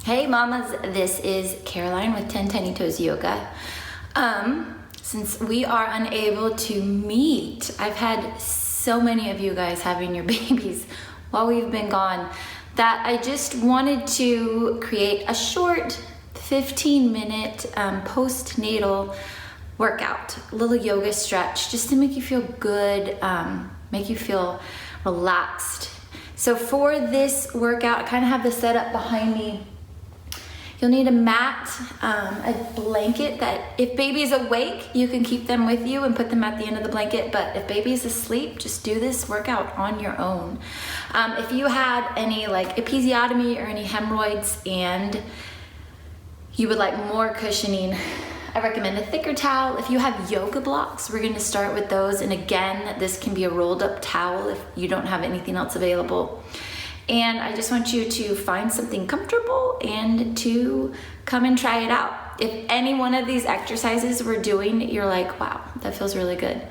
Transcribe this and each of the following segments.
Hey mamas, this is Caroline with 10 Tiny Toes Yoga. Since we are unable to meet, I've had so many of you guys having your babies while we've been gone that I just wanted to create a short 15-minute postnatal workout, a little yoga stretch just to make you feel good, make you feel relaxed. So for this workout, I kind of have the setup behind me. You'll need a mat, a blanket that if baby's awake, you can keep them with you and put them at the end of the blanket. But if baby's asleep, just do this workout on your own. If you had any like episiotomy or any hemorrhoids and you would like more cushioning, I recommend a thicker towel. If you have yoga blocks, we're gonna start with those. And again, this can be a rolled up towel if you don't have anything else available. And I just want you to find something comfortable and to come and try it out. If any one of these exercises we're doing, you're like, wow, that feels really good.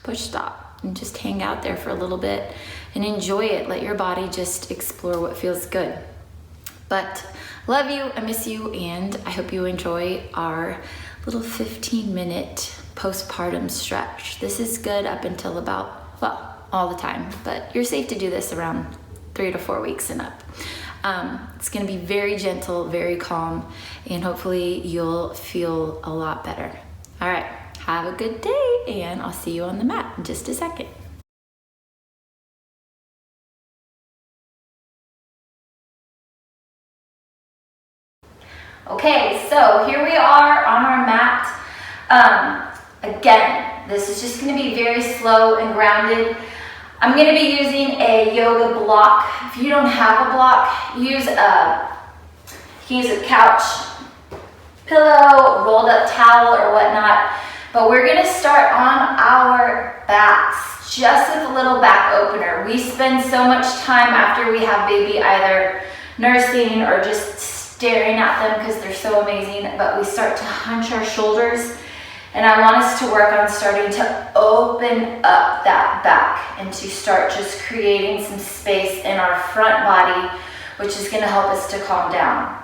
Push stop and just hang out there for a little bit and enjoy it. Let your body just explore what feels good. But love you, I miss you, and I hope you enjoy our little 15-minute postpartum stretch. This is good up until about, well, all the time, but you're safe to do this around 3 to 4 weeks and up. It's gonna be very gentle, very calm, and hopefully you'll feel a lot better. All right, have a good day, and I'll see you on the mat in just a second. Okay, so here we are on our mat. Again, this is just gonna be very slow and grounded. I'm going to be using a yoga block. If you don't have a block, use a couch, pillow, rolled up towel or whatnot. But we're going to start on our backs, just with a little back opener. We spend so much time after we have baby either nursing or just staring at them because they're so amazing, but we start to hunch our shoulders. And I want us to work on starting to open up that back and to start just creating some space in our front body, which is gonna help us to calm down.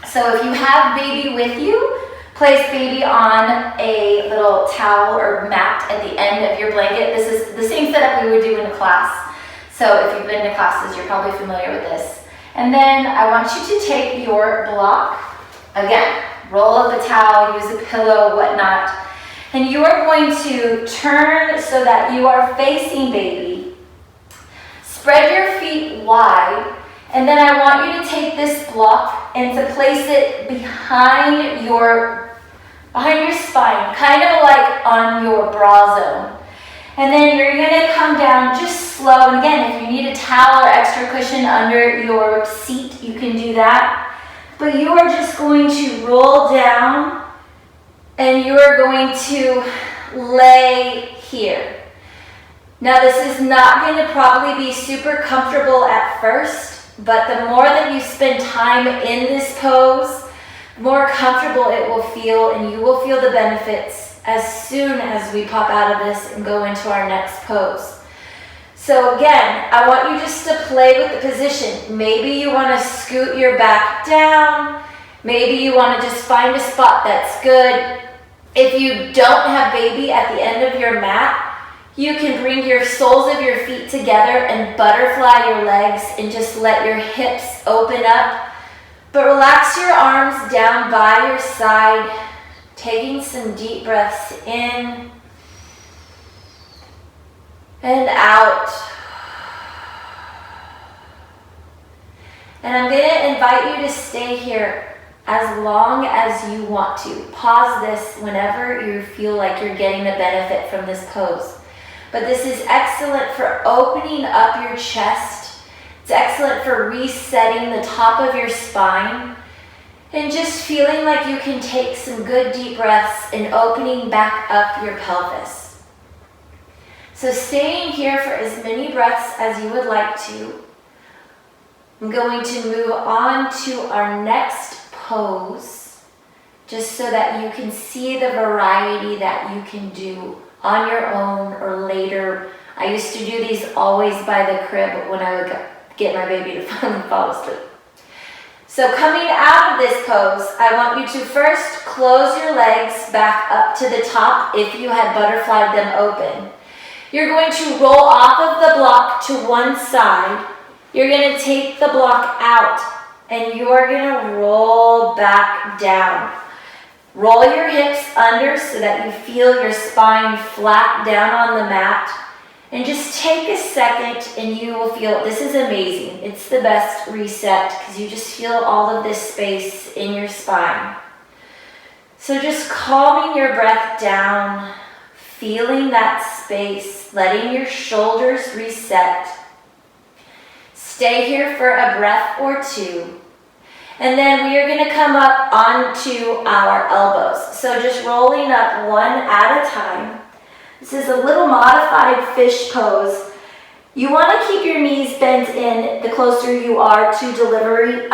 So if you have baby with you, place baby on a little towel or mat at the end of your blanket. This is the same setup we would do in a class. So if you've been to classes, you're probably familiar with this. And then I want you to take your block, again, roll up a towel, use a pillow, whatnot. And you are going to turn so that you are facing baby. Spread your feet wide. And then I want you to take this block and to place it behind your spine, kind of like on your bra zone. And then you're gonna come down just slow. And again, if you need a towel or extra cushion under your seat, you can do that. But you are just going to roll down and you are going to lay here. Now this is not going to probably be super comfortable at first, but the more that you spend time in this pose, the more comfortable it will feel, and you will feel the benefits as soon as we pop out of this and go into our next pose. So again, I want you just to play with the position. Maybe you want to scoot your back down. Maybe you want to just find a spot that's good. If you don't have baby at the end of your mat, you can bring your soles of your feet together and butterfly your legs and just let your hips open up. But relax your arms down by your side, taking some deep breaths in and out. And I'm going to invite you to stay here as long as you want to. Pause this whenever you feel like you're getting the benefit from this pose. But this is excellent for opening up your chest. It's excellent for resetting the top of your spine and just feeling like you can take some good deep breaths and opening back up your pelvis. So staying here for as many breaths as you would like to. I'm going to move on to our next pose, just so that you can see the variety that you can do on your own or later. I used to do these always by the crib when I would get my baby to fall asleep. So coming out of this pose, I want you to first close your legs back up to the top if you had butterflied them open. You're going to roll off of the block to one side. You're going to take the block out and you're going to roll back down. Roll your hips under so that you feel your spine flat down on the mat. And just take a second and you will feel, this is amazing. It's the best reset because you just feel all of this space in your spine. So just calming your breath down, feeling that space, letting your shoulders reset. Stay here for a breath or two. And then we are going to come up onto our elbows. So just rolling up one at a time. This is a little modified fish pose. You want to keep your knees bent in the closer you are to delivery.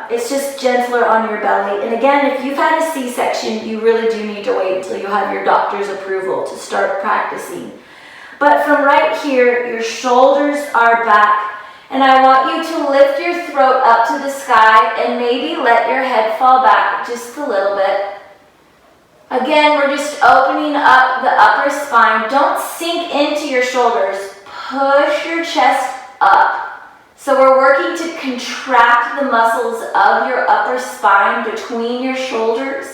It's just gentler on your belly. And again, if you've had a C-section, you really do need to wait until you have your doctor's approval to start practicing. But from right here, your shoulders are back. And I want you to lift your throat up to the sky and maybe let your head fall back just a little bit. Again, we're just opening up the upper spine. Don't sink into your shoulders. Push your chest up. So we're working to contract the muscles of your upper spine between your shoulders.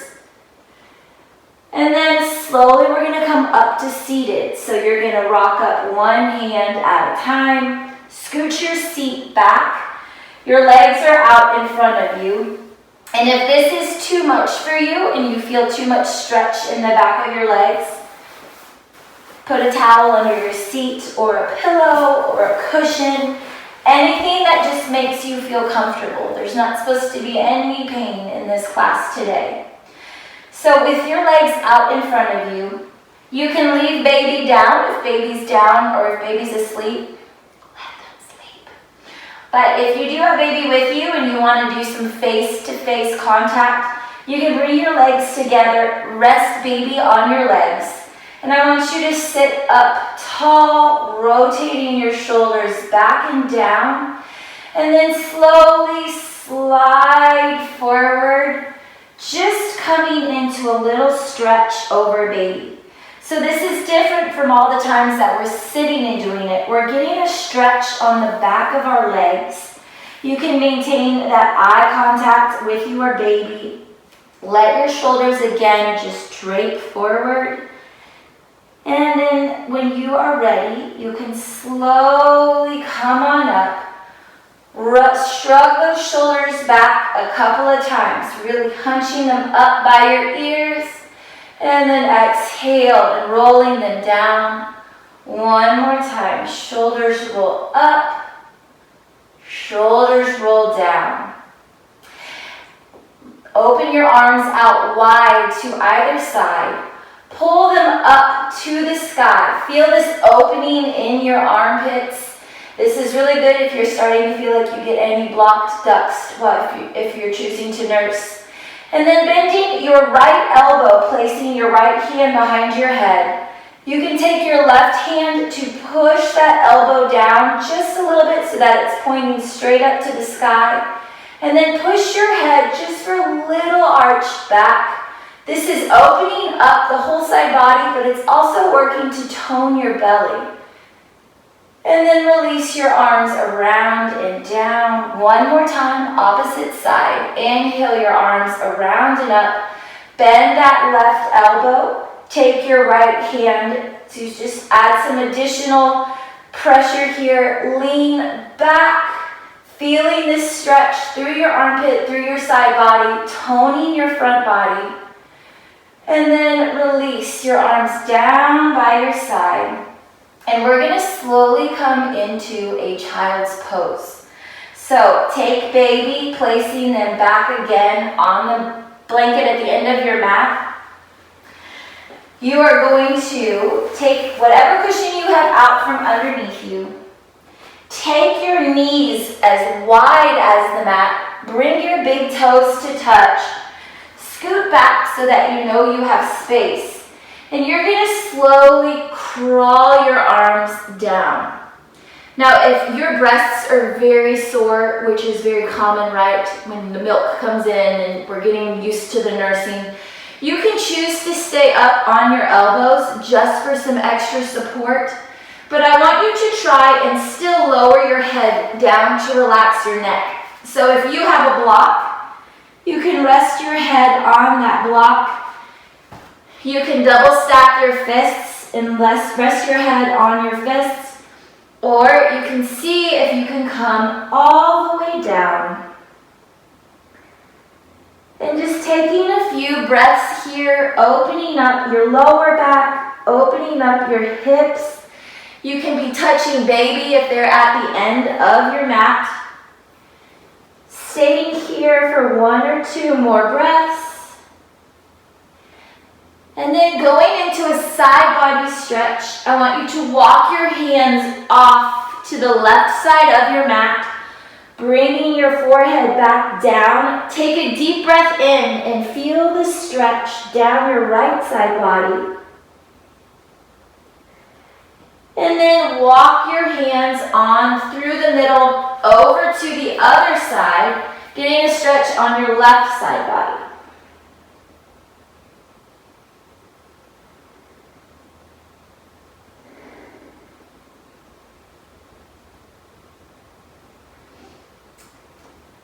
And then slowly we're going to come up to seated. So you're going to rock up one hand at a time. Scoot your seat back. Your legs are out in front of you. And if this is too much for you and you feel too much stretch in the back of your legs, put a towel under your seat or a pillow or a cushion, anything that just makes you feel comfortable. There's not supposed to be any pain in this class today. So with your legs out in front of you, you can leave baby down if baby's down or if baby's asleep. But if you do have baby with you and you want to do some face-to-face contact, you can bring your legs together, rest baby on your legs. And I want you to sit up tall, rotating your shoulders back and down, and then slowly slide forward, just coming into a little stretch over baby. So this is different from all the times that we're sitting and doing it. We're getting a stretch on the back of our legs. You can maintain that eye contact with your baby. Let your shoulders again just drape forward. And then when you are ready, you can slowly come on up. Shrug those shoulders back a couple of times, really hunching them up by your ears. And then exhale and rolling them down. One more time. Shoulders roll up. Shoulders roll down. Open your arms out wide to either side. Pull them up to the sky. Feel this opening in your armpits. This is really good if you're starting to feel like you get any blocked ducts, if you're choosing to nurse. And then bending your right elbow, placing your right hand behind your head. You can take your left hand to push that elbow down just a little bit so that it's pointing straight up to the sky. And then push your head just for a little arch back. This is opening up the whole side body, but it's also working to tone your belly. And then release your arms around and down. One more time, opposite side. Inhale your arms around and up. Bend that left elbow. Take your right hand to just add some additional pressure here. Lean back, feeling this stretch through your armpit, through your side body, toning your front body. And then release your arms down by your side. And we're going to slowly come into a child's pose. So take baby, placing them back again on the blanket at the end of your mat. You are going to take whatever cushion you have out from underneath you. Take your knees as wide as the mat. Bring your big toes to touch. Scoot back so that you know you have space. And you're going to slowly crawl your arms down. Now, if your breasts are very sore, which is very common, right, when the milk comes in and we're getting used to the nursing, you can choose to stay up on your elbows just for some extra support. But I want you to try and still lower your head down to relax your neck. So if you have a block, you can rest your head on that block. You can double stack your fists and rest your head on your fists. Or you can see if you can come all the way down. And just taking a few breaths here, opening up your lower back, opening up your hips. You can be touching baby if they're at the end of your mat. Staying here for 1 or 2 more breaths. And then going into a side body stretch, I want you to walk your hands off to the left side of your mat, bringing your forehead back down. Take a deep breath in and feel the stretch down your right side body. And then walk your hands on through the middle over to the other side, getting a stretch on your left side body.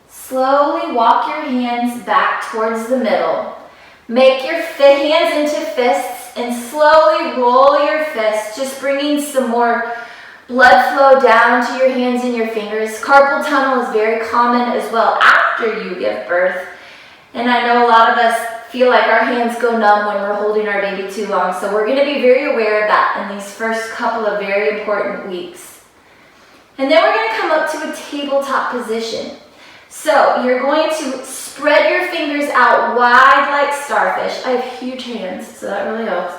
Slowly walk your hands back towards the middle. Make your hands into fists and slowly roll your fists, just bringing some more blood flow down to your hands and your fingers. Carpal tunnel is very common as well after you give birth. And I know a lot of us feel like our hands go numb when we're holding our baby too long. So we're going to be very aware of that in these first couple of very important weeks. And then we're going to come up to a tabletop position. So you're going to spread your fingers out wide like starfish. I have huge hands, so that really helps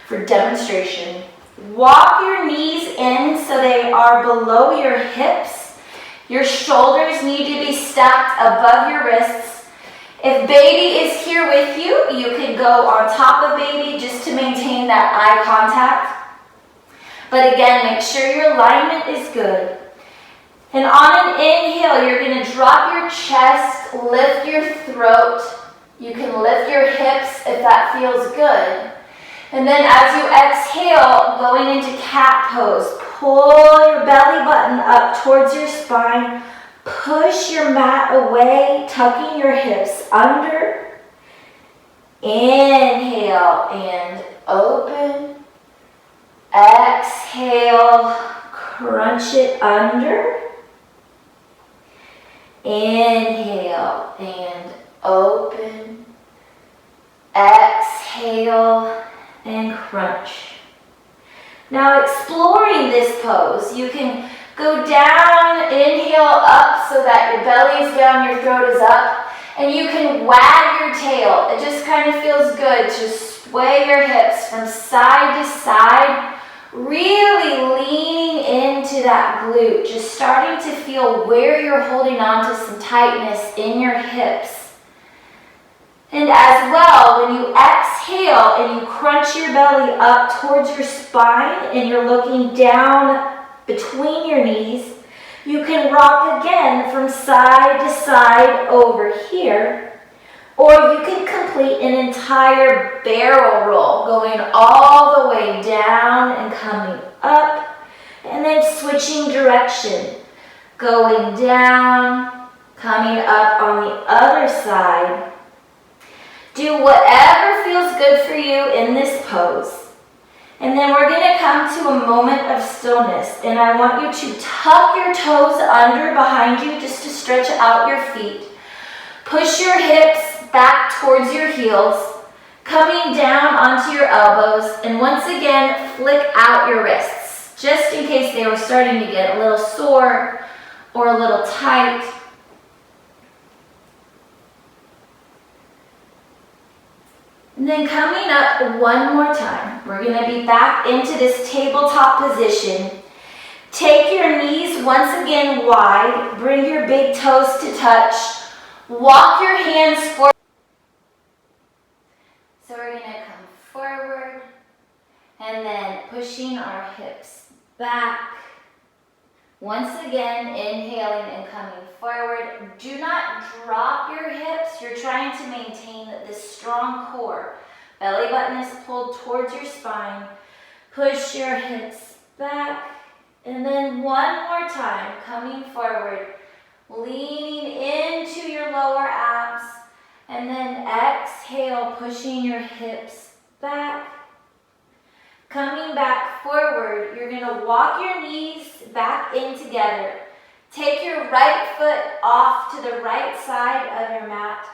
for demonstration. Walk your knees in so they are below your hips. Your shoulders need to be stacked above your wrists. If baby is here with you, you could go on top of baby just to maintain that eye contact. But again, make sure your alignment is good. And on an inhale, you're going to drop your chest, lift your throat. You can lift your hips if that feels good. And then as you exhale, going into cat pose, pull your belly button up towards your spine. Push your mat away, tucking your hips under. Inhale and open. Exhale, crunch it under. Inhale and open. Exhale and crunch. Now exploring this pose, you can go down, inhale up so that your belly is down, your throat is up, and you can wag your tail. It just kind of feels good to sway your hips from side to side, really leaning into that glute, just starting to feel where you're holding on to some tightness in your hips. And as well, when you exhale and you crunch your belly up towards your spine and you're looking down between your knees, you can rock again from side to side over here, or you can complete an entire barrel roll, going all the way down and coming up, and then switching direction, going down, coming up on the other side. Do whatever feels good for you in this pose. And then we're going to come to a moment of stillness. And I want you to tuck your toes under behind you just to stretch out your feet. Push your hips back towards your heels, coming down onto your elbows. And once again, flick out your wrists, just in case they were starting to get a little sore or a little tight. And then coming up one more time, we're going to be back into this tabletop position. Take your knees once again wide, bring your big toes to touch, walk your hands forward. So we're going to come forward and then pushing our hips back, Once again, inhaling and coming forward. Do not drop your hips. You're trying to maintain this strong core. Belly button is pulled towards your spine. Push your hips back. And then one more time, coming forward, leaning into your lower abs. And then exhale, pushing your hips back. Coming back forward, you're going to walk your knees back in together. Take your right foot off to the right side of your mat.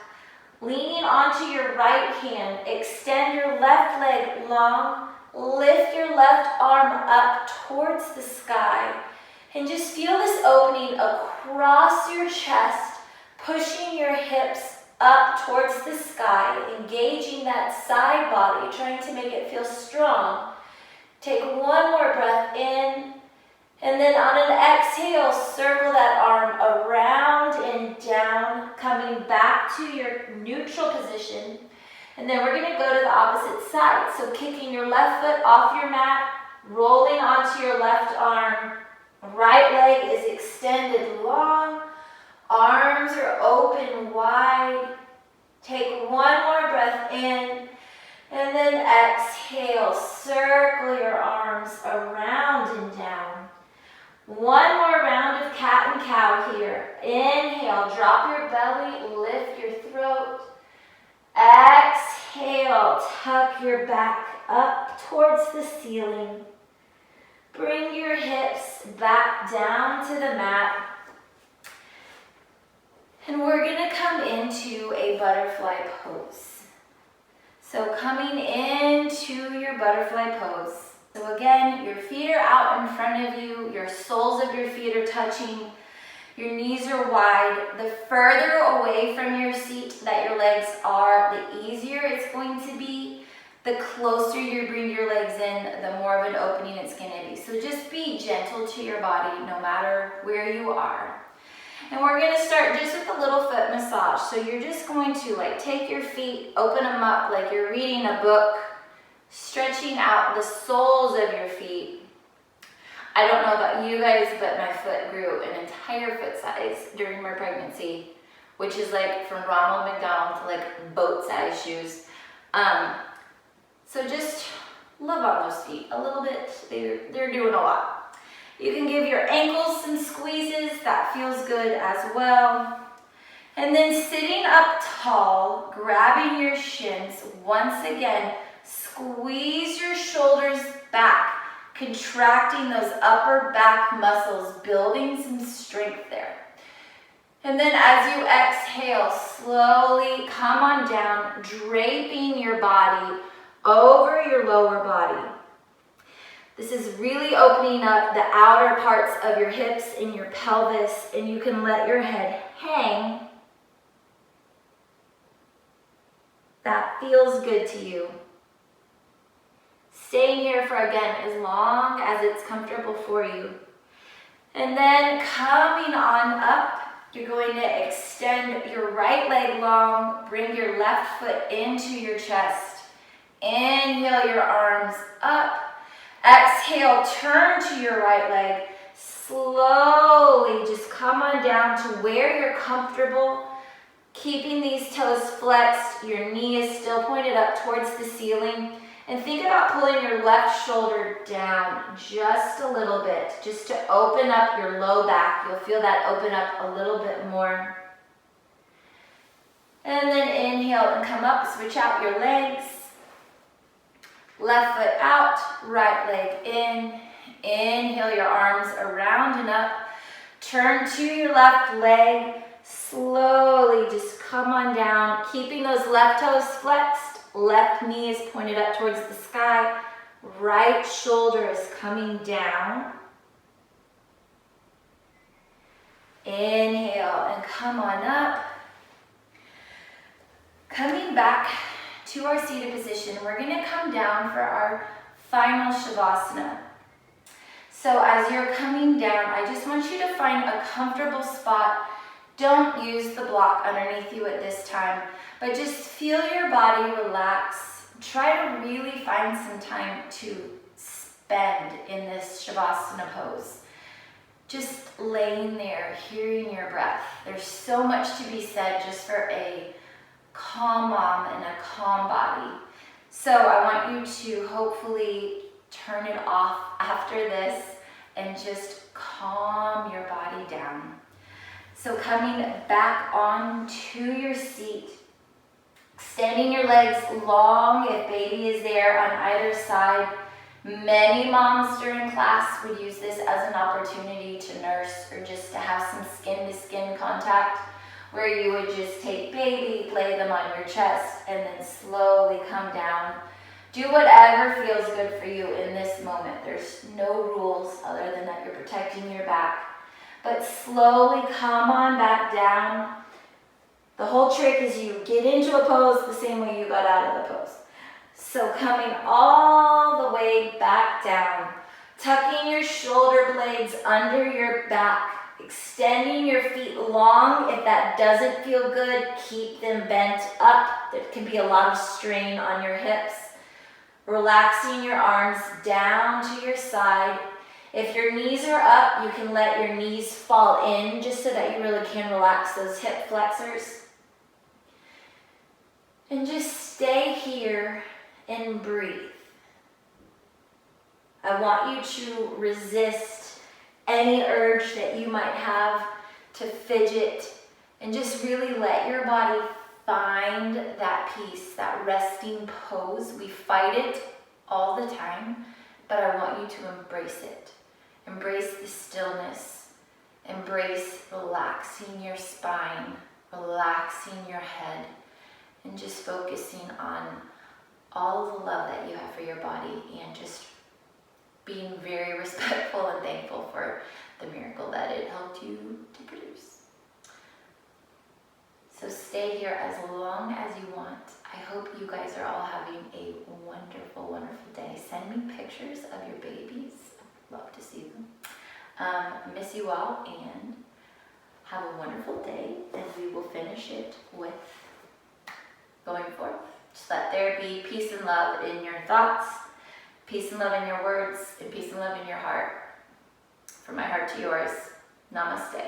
Leaning onto your right hand, extend your left leg long. Lift your left arm up towards the sky. And just feel this opening across your chest, pushing your hips up towards the sky, engaging that side body, trying to make it feel strong. Take one more breath in, and then on an exhale, circle that arm around and down, coming back to your neutral position. And then we're going to go to the opposite side. So kicking your left foot off your mat, rolling onto your left arm. Right leg is extended long. Arms are open wide. Take one more breath in. And then exhale, circle your arms around and down. One more round of cat and cow here. Inhale, drop your belly, lift your throat. Exhale, tuck your back up towards the ceiling. Bring your hips back down to the mat. And we're going to come into a butterfly pose. So coming into your butterfly pose. So again, your feet are out in front of you. Your soles of your feet are touching. Your knees are wide. The further away from your seat that your legs are, the easier it's going to be. The closer you bring your legs in, the more of an opening it's going to be. So just be gentle to your body no matter where you are. And we're going to start just with a little foot massage. So you're just going to take your feet, open them up like you're reading a book, stretching out the soles of your feet. I don't know about you guys, but my foot grew an entire foot size during my pregnancy, which is like from Ronald McDonald to like boat-sized shoes. So just love on those feet a little bit. They're doing a lot. You can give your ankles some squeezes. That feels good as well. And then sitting up tall, grabbing your shins. Once again, squeeze your shoulders back, contracting those upper back muscles, building some strength there. And then as you exhale, slowly come on down, draping your body over your lower body. This is really opening up the outer parts of your hips and your pelvis, and you can let your head hang. That feels good to you. Staying here for, again, as long as it's comfortable for you. And then coming on up, you're going to extend your right leg long, bring your left foot into your chest. Inhale your arms up. Exhale, turn to your right leg. Slowly just come on down to where you're comfortable. Keeping these toes flexed, your knee is still pointed up towards the ceiling. And think about pulling your left shoulder down just a little bit, just to open up your low back. You'll feel that open up a little bit more. And then inhale and come up, switch out your legs. Left foot out, right leg in. Inhale your arms around and up. Turn to your left leg. Slowly just come on down, keeping those left toes flexed. Left knee is pointed up towards the sky. Right shoulder is coming down. Inhale and come on up. Coming back to our seated position, we're going to come down for our final Shavasana. So as you're coming down, I just want you to find a comfortable spot. Don't use the block underneath you at this time, but just feel your body relax. Try to really find some time to spend in this Shavasana pose. just laying there, hearing your breath. There's so much to be said just for a calm mom and a calm body. So I want you to hopefully turn it off after this and just calm your body down. So coming back onto your seat, extending your legs long if baby is there on either side. Many moms during class would use this as an opportunity to nurse or just to have some skin-to-skin contact, where you would just take baby, lay them on your chest, and then slowly come down. Do whatever feels good for you in this moment. There's no rules other than that you're protecting your back. But slowly come on back down. The whole trick is you get into a pose the same way you got out of the pose. So coming all the way back down, tucking your shoulder blades under your back, extending your feet long. If that doesn't feel good, keep them bent up. There can be a lot of strain on your hips. Relaxing your arms down to your side. If your knees are up, you can let your knees fall in just so that you really can relax those hip flexors. And just stay here and breathe. I want you to resist any urge that you might have to fidget and just really let your body find that peace, that resting pose. We fight it all the time, but I want you to embrace it. Embrace the stillness. Embrace relaxing your spine, relaxing your head, and just focusing on all the love that you have for your body and just being very respectful and thankful for the miracle that it helped you to produce. So stay here as long as you want. I hope you guys are all having a wonderful, wonderful day. Send me pictures of your babies. I'd love to see them. Miss you all and have a wonderful day, and we will finish it with going forth. Just let there be peace and love in your thoughts, peace and love in your words, and peace and love in your heart. From my heart to yours, namaste.